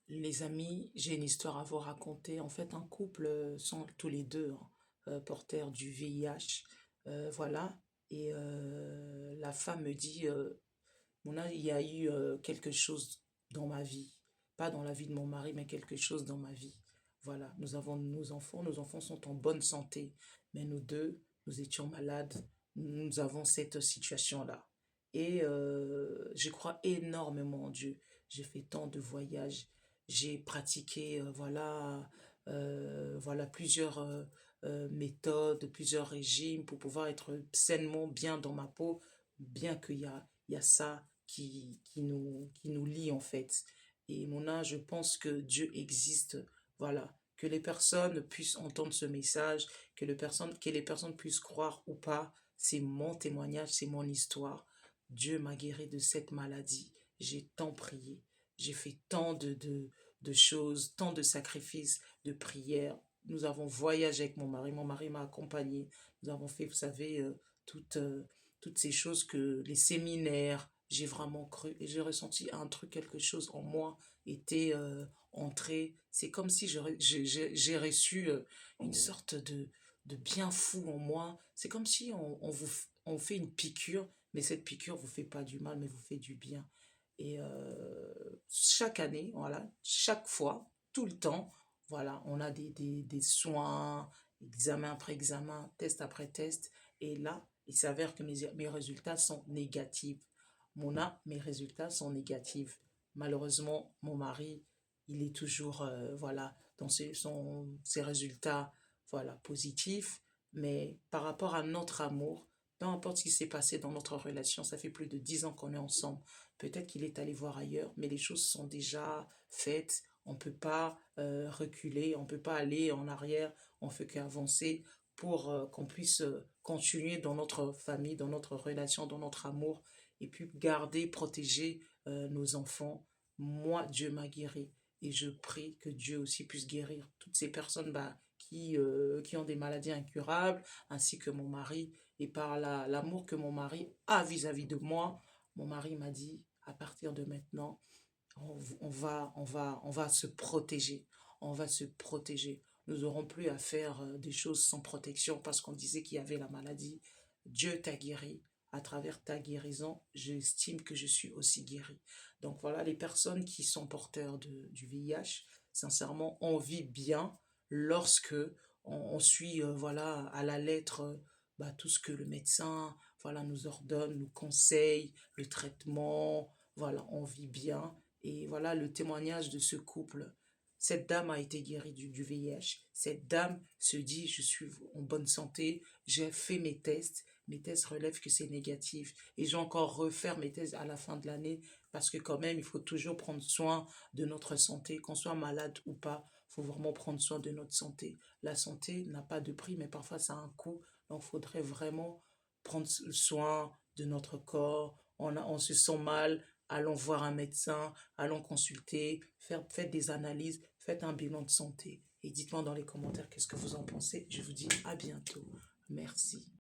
Les amis, j'ai une histoire à vous raconter. En fait, un couple sont tous les deux porteurs du VIH. Voilà. Et la femme me dit, Mona, il y a eu quelque chose dans ma vie. Pas dans la vie de mon mari, mais quelque chose dans ma vie. Voilà. Nous avons nos enfants. Nos enfants sont en bonne santé. Mais nous deux, nous étions malades. Nous avons cette situation-là. Et je crois énormément en Dieu. J'ai fait tant de voyages. J'ai pratiqué, voilà plusieurs méthodes, plusieurs régimes pour pouvoir être sainement bien dans ma peau, bien il y a ça qui nous lie en fait. Et mon âge, je pense que Dieu existe, voilà, que les personnes puissent entendre ce message, que les personnes puissent croire ou pas, c'est mon témoignage, c'est mon histoire. Dieu m'a guéri de cette maladie. J'ai tant prié, j'ai fait tant de choses, tant de sacrifices, de prières. Nous avons voyagé avec mon mari m'a accompagné. Nous avons fait, vous savez, toutes, toutes ces choses que les séminaires, j'ai vraiment cru et j'ai ressenti un truc, quelque chose en moi était entré. C'est comme si j'ai reçu une sorte de bien fou en moi. C'est comme si on fait une piqûre, mais cette piqûre vous fait pas du mal, mais vous fait du bien. Et chaque année, voilà, chaque fois, tout le temps, voilà, on a des soins, examen après examen, test après test. Et là, il s'avère que mes résultats sont négatifs. Mes résultats sont négatifs. Malheureusement, mon mari, il est toujours, voilà, dans ses résultats, voilà, positifs. Mais par rapport à notre amour, peu importe ce qui s'est passé dans notre relation, ça fait plus de 10 ans qu'on est ensemble. Peut-être qu'il est allé voir ailleurs, mais les choses sont déjà faites. On ne peut pas reculer, on ne peut pas aller en arrière, on ne fait qu'avancer pour qu'on puisse continuer dans notre famille, dans notre relation, dans notre amour, et puis garder, protéger nos enfants. Moi, Dieu m'a guéri, et je prie que Dieu aussi puisse guérir toutes ces personnes qui ont des maladies incurables, ainsi que mon mari, et par l'amour que mon mari a vis-à-vis de moi, mon mari m'a dit, à partir de maintenant, on va se protéger. On va se protéger. Nous n'aurons plus à faire des choses sans protection parce qu'on disait qu'il y avait la maladie. Dieu t'a guéri. À travers ta guérison, j'estime que je suis aussi guéri. Donc voilà, les personnes qui sont porteurs du VIH, sincèrement, on vit bien lorsque on suit voilà, à la lettre tout ce que le médecin voilà, nous ordonne, nous conseille, le traitement, voilà, on vit bien. Et voilà le témoignage de ce couple. Cette dame a été guérie du VIH. Cette dame se dit, je suis en bonne santé, j'ai fait mes tests relèvent que c'est négatif. Et j'ai encore refaire mes tests à la fin de l'année parce que quand même, il faut toujours prendre soin de notre santé, qu'on soit malade ou pas. Il faut vraiment prendre soin de notre santé. La santé n'a pas de prix, mais parfois ça a un coût. Donc, il faudrait vraiment prendre soin de notre corps. On se sent mal, allons voir un médecin, allons consulter, faites des analyses, faites un bilan de santé. Et dites-moi dans les commentaires qu'est-ce que vous en pensez. Je vous dis à bientôt. Merci.